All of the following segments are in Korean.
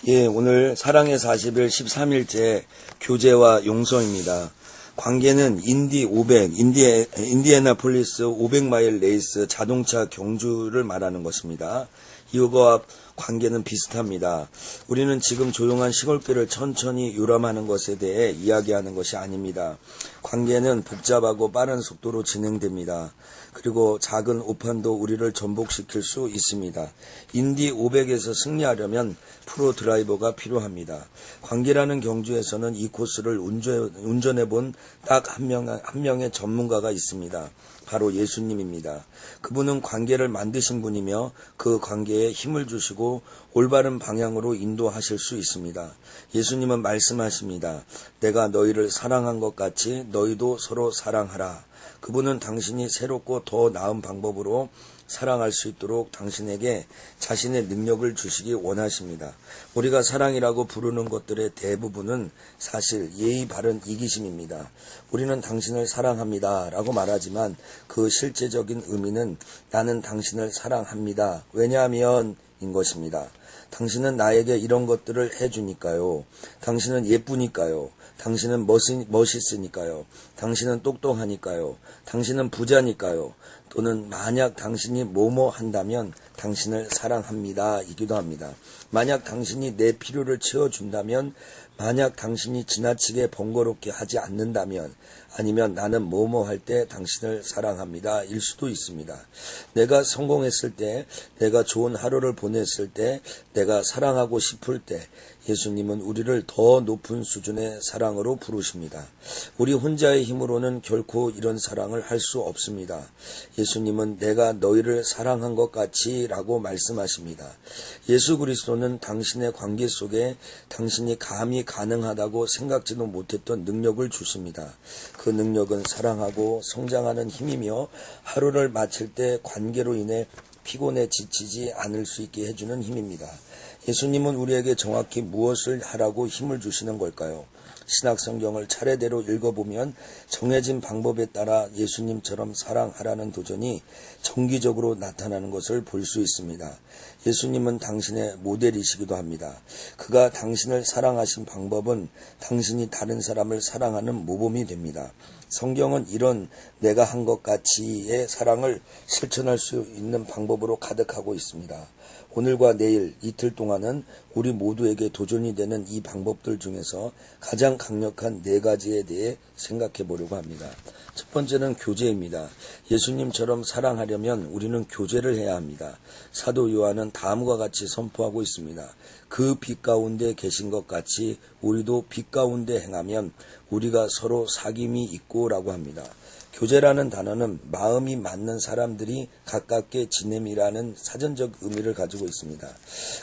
예, 오늘 사랑의 40일 13일째 교제와 용서입니다. 관계는 인디애나폴리스 500마일 레이스 자동차 경주를 말하는 것입니다. 이와 관계는 비슷합니다. 우리는 지금 조용한 시골길을 천천히 유람하는 것에 대해 이야기하는 것이 아닙니다. 관계는 복잡하고 빠른 속도로 진행됩니다. 그리고 작은 오판도 우리를 전복시킬 수 있습니다. 인디 500에서 승리하려면 프로 드라이버가 필요합니다. 관계라는 경주에서는 이 코스를 운전해 본 딱 한 명의 전문가가 있습니다. 바로 예수님입니다. 그분은 관계를 만드신 분이며 그 관계에 힘을 주시고 올바른 방향으로 인도하실 수 있습니다. 예수님은 말씀하십니다. 내가 너희를 사랑한 것 같이 너희도 서로 사랑하라. 그분은 당신이 새롭고 더 나은 방법으로 사랑할 수 있도록 당신에게 자신의 능력을 주시기 원하십니다. 우리가 사랑이라고 부르는 것들의 대부분은 사실 예의 바른 이기심입니다. 우리는 당신을 사랑합니다 라고 말하지만 그 실제적인 의미는 나는 당신을 사랑합니다. 왜냐하면 인 것입니다. 당신은 나에게 이런 것들을 해주니까요. 당신은 예쁘니까요. 당신은 멋있으니까요. 당신은 똑똑하니까요. 당신은 부자니까요. 또는 만약 당신이 뭐뭐 한다면 당신을 사랑합니다 이기도 합니다. 만약 당신이 내 필요를 채워준다면, 만약 당신이 지나치게 번거롭게 하지 않는다면, 아니면 나는 뭐뭐 할 때 당신을 사랑합니다 일 수도 있습니다. 내가 성공했을 때, 내가 좋은 하루를 보냈을 때, 내가 사랑하고 싶을 때 예수님은 우리를 더 높은 수준의 사랑으로 부르십니다. 우리 혼자의 힘으로는 결코 이런 사랑을 할 수 없습니다. 예수님은 내가 너희를 사랑한 것 같이 라고 말씀하십니다. 예수 그리스도는 당신의 관계 속에 당신이 감히 가능하다고 생각지도 못했던 능력을 주십니다. 그 능력은 사랑하고 성장하는 힘이며 하루를 마칠 때 관계로 인해 피곤에 지치지 않을 수 있게 해주는 힘입니다. 예수님은 우리에게 정확히 무엇을 하라고 힘을 주시는 걸까요? 신약 성경을 차례대로 읽어보면 정해진 방법에 따라 예수님처럼 사랑하라는 도전이 정기적으로 나타나는 것을 볼 수 있습니다. 예수님은 당신의 모델이시기도 합니다. 그가 당신을 사랑하신 방법은 당신이 다른 사람을 사랑하는 모범이 됩니다. 성경은 이런 내가 한 것 같이의 사랑을 실천할 수 있는 방법으로 가득하고 있습니다. 오늘과 내일 이틀 동안은 우리 모두에게 도전이 되는 이 방법들 중에서 가장 강력한 4가지에 대해 생각해 보려고 합니다. 첫 번째는 교제입니다. 예수님처럼 사랑하려면 우리는 교제를 해야 합니다. 사도 요한은 다음과 같이 선포하고 있습니다. 그 빛 가운데 계신 것 같이 우리도 빛 가운데 행하면 우리가 서로 사귐이 있고 라고 합니다. 교제라는 단어는 마음이 맞는 사람들이 가깝게 지냄이라는 사전적 의미를 가지고 있습니다.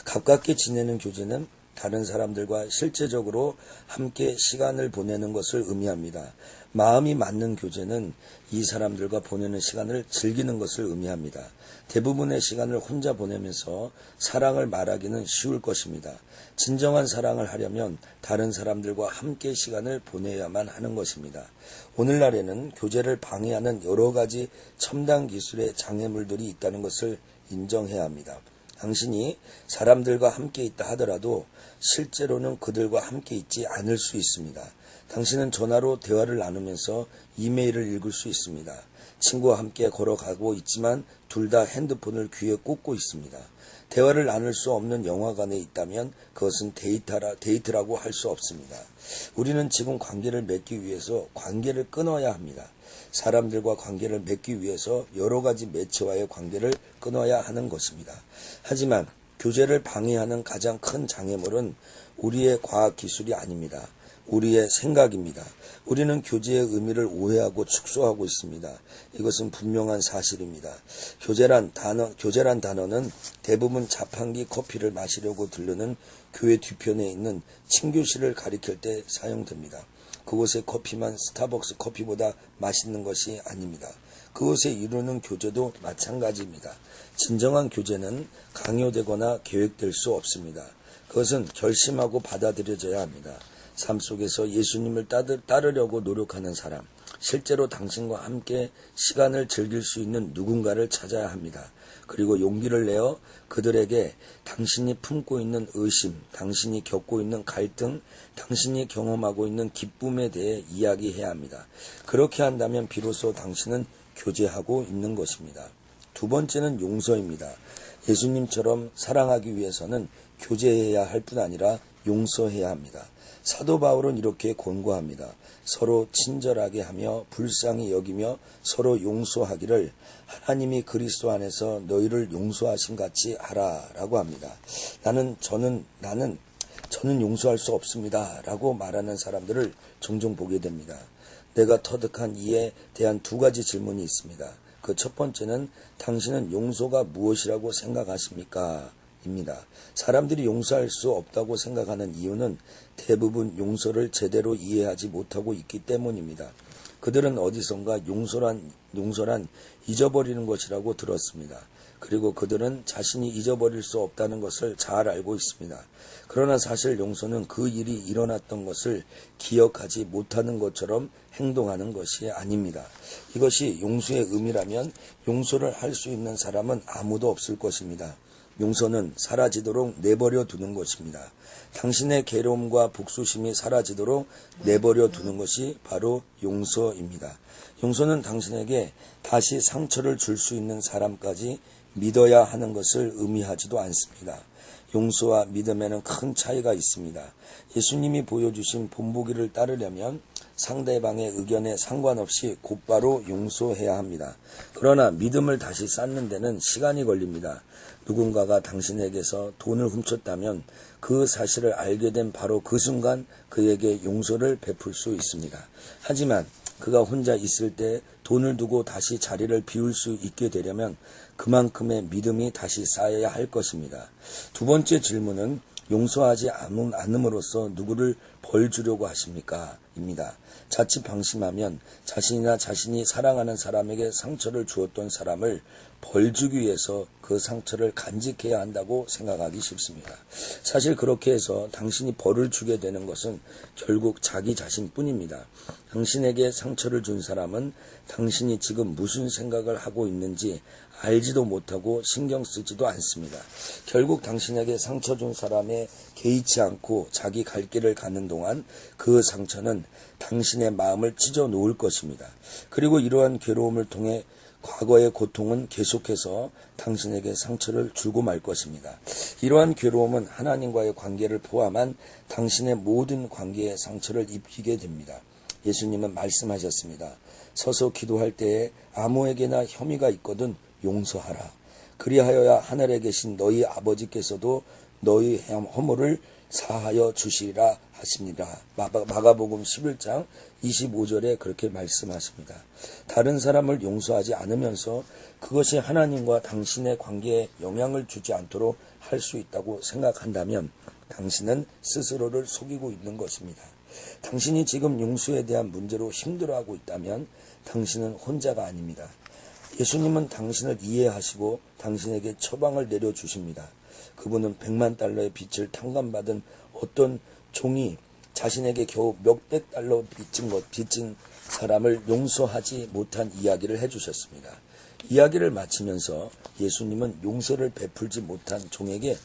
가깝게 지내는 교제는 다른 사람들과 실제적으로 함께 시간을 보내는 것을 의미합니다. 마음이 맞는 교제는 이 사람들과 보내는 시간을 즐기는 것을 의미합니다. 대부분의 시간을 혼자 보내면서 사랑을 말하기는 쉬울 것입니다. 진정한 사랑을 하려면 다른 사람들과 함께 시간을 보내야만 하는 것입니다. 오늘날에는 교제를 방해하는 여러 가지 첨단 기술의 장애물들이 있다는 것을 인정해야 합니다. 당신이 사람들과 함께 있다 하더라도 실제로는 그들과 함께 있지 않을 수 있습니다. 당신은 전화로 대화를 나누면서 이메일을 읽을 수 있습니다. 친구와 함께 걸어가고 있지만 둘 다 핸드폰을 귀에 꽂고 있습니다. 대화를 나눌 수 없는 영화관에 있다면 그것은 데이트라고 할 수 없습니다. 우리는 지금 관계를 맺기 위해서 관계를 끊어야 합니다. 사람들과 관계를 맺기 위해서 여러 가지 매체와의 관계를 끊어야 하는 것입니다. 하지만 교제를 방해하는 가장 큰 장애물은 우리의 과학기술이 아닙니다. 우리의 생각입니다. 우리는 교제의 의미를 오해하고 축소하고 있습니다. 이것은 분명한 사실입니다. 교제란 단어는 대부분 자판기 커피를 마시려고 들르는 교회 뒤편에 있는 친교실을 가리킬 때 사용됩니다. 그곳의 커피만 스타벅스 커피보다 맛있는 것이 아닙니다. 그곳에 이루는 교제도 마찬가지입니다. 진정한 교제는 강요되거나 계획될 수 없습니다. 그것은 결심하고 받아들여져야 합니다. 삶 속에서 예수님을 따르려고 노력하는 사람, 실제로 당신과 함께 시간을 즐길 수 있는 누군가를 찾아야 합니다. 그리고 용기를 내어 그들에게 당신이 품고 있는 의심, 당신이 겪고 있는 갈등, 당신이 경험하고 있는 기쁨에 대해 이야기해야 합니다. 그렇게 한다면 비로소 당신은 교제하고 있는 것입니다. 두 번째는 용서입니다. 예수님처럼 사랑하기 위해서는 교제해야 할 뿐 아니라 용서해야 합니다. 사도 바울은 이렇게 권고합니다. 서로 친절하게 하며 불쌍히 여기며 서로 용서하기를 하나님이 그리스도 안에서 너희를 용서하신 같이 하라라고 합니다. 저는 용서할 수 없습니다 라고 말하는 사람들을 종종 보게 됩니다. 내가 터득한 이에 대한 두 가지 질문이 있습니다. 그 첫 번째는 당신은 용서가 무엇이라고 생각하십니까? 입니다. 사람들이 용서할 수 없다고 생각하는 이유는 대부분 용서를 제대로 이해하지 못하고 있기 때문입니다. 그들은 어디선가 용서란 잊어버리는 것이라고 들었습니다. 그리고 그들은 자신이 잊어버릴 수 없다는 것을 잘 알고 있습니다. 그러나 사실 용서는 그 일이 일어났던 것을 기억하지 못하는 것처럼 행동하는 것이 아닙니다. 이것이 용서의 의미라면 용서를 할 수 있는 사람은 아무도 없을 것입니다. 용서는 사라지도록 내버려 두는 것입니다. 당신의 괴로움과 복수심이 사라지도록 내버려 두는 것이 바로 용서입니다. 용서는 당신에게 다시 상처를 줄 수 있는 사람까지 믿어야 하는 것을 의미하지도 않습니다. 용서와 믿음에는 큰 차이가 있습니다. 예수님이 보여주신 본보기를 따르려면 상대방의 의견에 상관없이 곧바로 용서해야 합니다. 그러나 믿음을 다시 쌓는 데는 시간이 걸립니다. 누군가가 당신에게서 돈을 훔쳤다면 그 사실을 알게 된 바로 그 순간 그에게 용서를 베풀 수 있습니다. 하지만 그가 혼자 있을 때 돈을 두고 다시 자리를 비울 수 있게 되려면 그만큼의 믿음이 다시 쌓여야 할 것입니다. 두 번째 질문은 용서하지 않음으로써 누구를 벌 주려고 하십니까? 입니다. 자칫 방심하면 자신이나 자신이 사랑하는 사람에게 상처를 주었던 사람을 벌 주기 위해서 그 상처를 간직해야 한다고 생각하기 쉽습니다. 사실 그렇게 해서 당신이 벌을 주게 되는 것은 결국 자기 자신뿐입니다. 당신에게 상처를 준 사람은 당신이 지금 무슨 생각을 하고 있는지 알지도 못하고 신경 쓰지도 않습니다. 결국 당신에게 상처 준 사람에 개의치 않고 자기 갈 길을 가는 동안 그 상처는 당신의 마음을 찢어 놓을 것입니다. 그리고 이러한 괴로움을 통해 과거의 고통은 계속해서 당신에게 상처를 주고 말 것입니다. 이러한 괴로움은 하나님과의 관계를 포함한 당신의 모든 관계에 상처를 입히게 됩니다. 예수님은 말씀하셨습니다. 서서 기도할 때에 아무에게나 혐의가 있거든 용서하라. 그리하여야 하늘에 계신 너희 아버지께서도 너희 허물을 사하여 주시리라 하십니다. 마가복음 11장 25절에 그렇게 말씀하십니다. 다른 사람을 용서하지 않으면서 그것이 하나님과 당신의 관계에 영향을 주지 않도록 할 수 있다고 생각한다면 당신은 스스로를 속이고 있는 것입니다. 당신이 지금 용서에 대한 문제로 힘들어하고 있다면 당신은 혼자가 아닙니다. 예수님은 당신을 이해하시고 당신에게 처방을 내려주십니다. 그분은 100만 달러의 빚을 탕감받은 어떤 종이 자신에게 겨우 몇백 달러 빚진 사람을 용서하지 못한 이야기를 해주셨습니다. 이야기를 마치면서 예수님은 용서를 베풀지 못한 종에게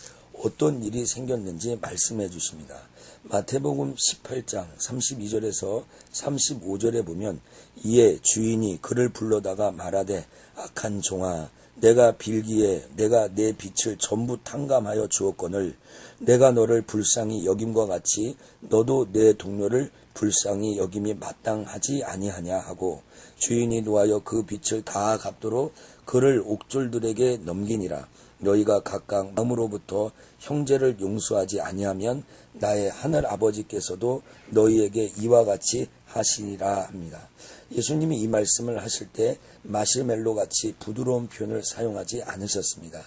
어떤 일이 생겼는지 말씀해 주십니다. 마태복음 18장 32절에서 35절에 보면 이에 주인이 그를 불러다가 말하되 악한 종아 내가 빌기에 내가 내 빚을 전부 탕감하여 주었거늘 내가 너를 불쌍히 여김과 같이 너도 내 동료를 불쌍히 여김이 마땅하지 아니하냐 하고 주인이 노하여 그 빚을 다 갚도록 그를 옥졸들에게 넘기니라. 너희가 각각 마음으로부터 형제를 용서하지 아니하면 나의 하늘 아버지께서도 너희에게 이와 같이 하시니라 합니다. 예수님이 이 말씀을 하실 때 마시멜로같이 부드러운 표현을 사용하지 않으셨습니다.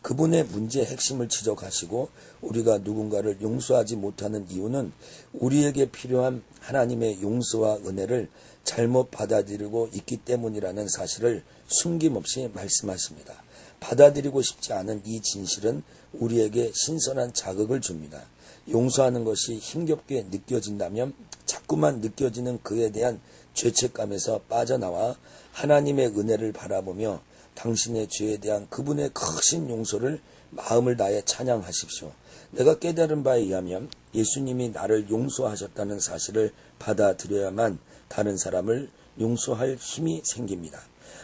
그분의 문제의 핵심을 지적하시고 우리가 누군가를 용서하지 못하는 이유는 우리에게 필요한 하나님의 용서와 은혜를 잘못 받아들이고 있기 때문이라는 사실을 숨김없이 말씀하십니다. 받아들이고 싶지 않은 이 진실은 우리에게 신선한 자극을 줍니다. 용서하는 것이 힘겹게 느껴진다면 자꾸만 느껴지는 그에 대한 죄책감에서 빠져나와 하나님의 은혜를 바라보며 당신의 죄에 대한 그분의 크신 용서를 마음을 다해 찬양하십시오. 내가 깨달은 바에 의하면 예수님이 나를 용서하셨다는 사실을 받아들여야만 다른 사람을 용서할 힘이 생깁니다.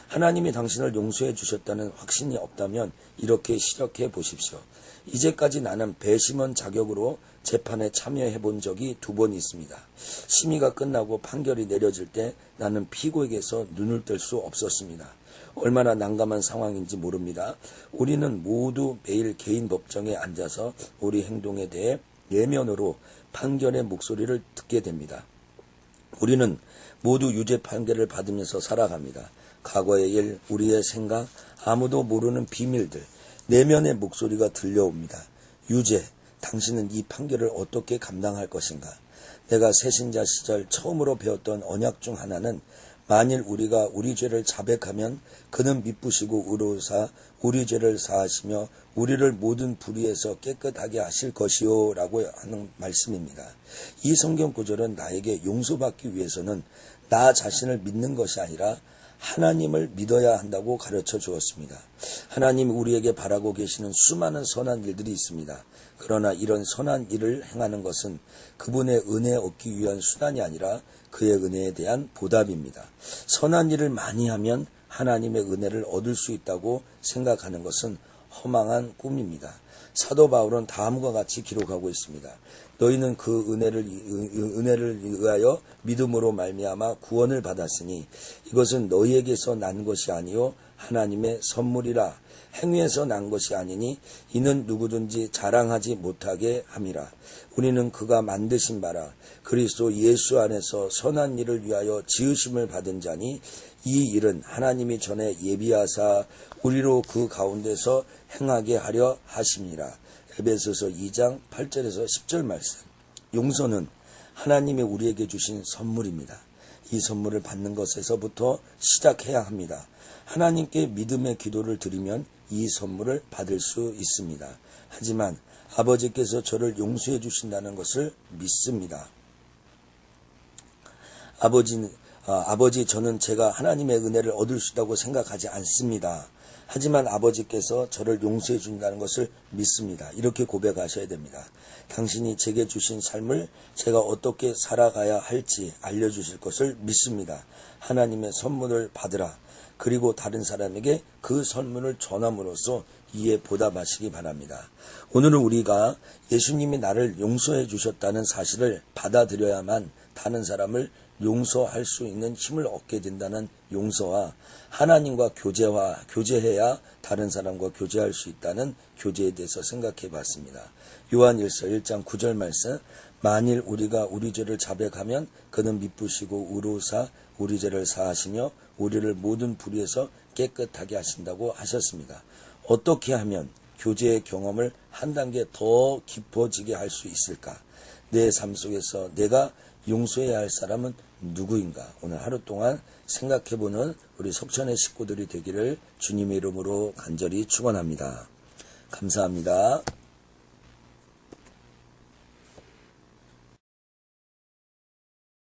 하나님이 당신을 용서해 주셨다는 확신이 없다면 이렇게 시력해 보십시오. 이제까지 나는 배심원 자격으로 재판에 참여해 본 적이 2번 있습니다. 심의가 끝나고 판결이 내려질 때 나는 피고에게서 눈을 뗄 수 없었습니다. 얼마나 난감한 상황인지 모릅니다. 우리는 모두 매일 개인 법정에 앉아서 우리 행동에 대해 내면으로 판결의 목소리를 듣게 됩니다. 우리는 모두 유죄 판결을 받으면서 살아갑니다. 과거의 일, 우리의 생각, 아무도 모르는 비밀들, 내면의 목소리가 들려옵니다. 유죄, 당신은 이 판결을 어떻게 감당할 것인가? 내가 새신자 시절 처음으로 배웠던 언약 중 하나는 만일 우리가 우리 죄를 자백하면 그는 미쁘시고 의로우사 우리 죄를 사하시며 우리를 모든 불의에서 깨끗하게 하실 것이요 라고 하는 말씀입니다. 이 성경 구절은 나에게 용서받기 위해서는 나 자신을 믿는 것이 아니라 하나님을 믿어야 한다고 가르쳐 주었습니다. 하나님이 우리에게 바라고 계시는 수많은 선한 일들이 있습니다. 그러나 이런 선한 일을 행하는 것은 그분의 은혜 얻기 위한 수단이 아니라 그의 은혜에 대한 보답입니다. 선한 일을 많이 하면 하나님의 은혜를 얻을 수 있다고 생각하는 것은 허망한 꿈입니다. 사도 바울은 다음과 같이 기록하고 있습니다. 너희는 그 은혜를 의하여 믿음으로 말미암아 구원을 받았으니 이것은 너희에게서 난 것이 아니요 하나님의 선물이라. 행위에서 난 것이 아니니 이는 누구든지 자랑하지 못하게 함이라. 우리는 그가 만드신 바라 그리스도 예수 안에서 선한 일을 위하여 지으심을 받은 자니 이 일은 하나님이 전에 예비하사 우리로 그 가운데서 행하게 하려 하심이라. 에베소서 2장 8절에서 10절 말씀. 용서는 하나님이 우리에게 주신 선물입니다. 이 선물을 받는 것에서부터 시작해야 합니다. 하나님께 믿음의 기도를 드리면 이 선물을 받을 수 있습니다. 하지만 아버지께서 저를 용서해 주신다는 것을 믿습니다. 아버지 저는 제가 하나님의 은혜를 얻을 수 있다고 생각하지 않습니다. 하지만 아버지께서 저를 용서해 준다는 것을 믿습니다. 이렇게 고백하셔야 됩니다. 당신이 제게 주신 삶을 제가 어떻게 살아가야 할지 알려주실 것을 믿습니다. 하나님의 선물을 받으라. 그리고 다른 사람에게 그 선물을 전함으로써 이에 보답하시기 바랍니다. 오늘은 우리가 예수님이 나를 용서해 주셨다는 사실을 받아들여야만 다른 사람을 용서할 수 있는 힘을 얻게 된다는 용서와 하나님과 교제해야 다른 사람과 교제할 수 있다는 교제에 대해서 생각해 봤습니다. 요한일서 1장 9절 말씀. 만일 우리가 우리 죄를 자백하면 그는 미쁘시고 의로우사 우리 죄를 사하시며 우리를 모든 불의에서 깨끗하게 하신다고 하셨습니다. 어떻게 하면 교제의 경험을 한 단계 더 깊어지게 할 수 있을까? 내 삶 속에서 내가 용서해야 할 사람은 누구인가? 오늘 하루 동안 생각해보는 우리 석천의 식구들이 되기를 주님의 이름으로 간절히 축원합니다. 감사합니다.